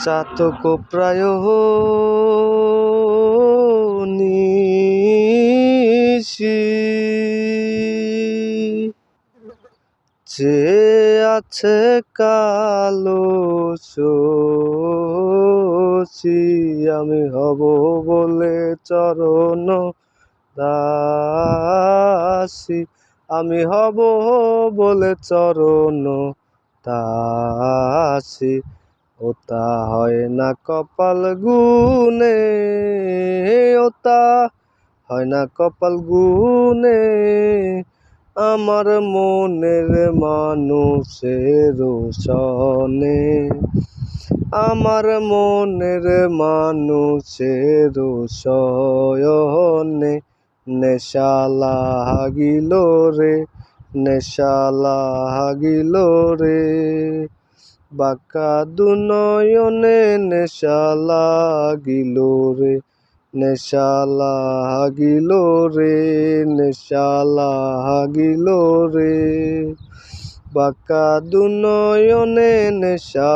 চাতক প্রায় নিশি যে আছে কালো শশী আমি হব বলে চরণ দাসী আমি হব বলে চরণ দাসী ওটা হয় না কপাল গুনে ওটা হয় না কপাল গুনে আমার মনের মানুষের সনে আমার মনের মানুষের শয়নে নেশা লাগিল রে নেশা লাগিল রে বাঁকা দুনয়নে নেশা লাগিল রে নেশা লাগিল রে নেশা লাগিল রে বাঁকা দুনয়নে নেশা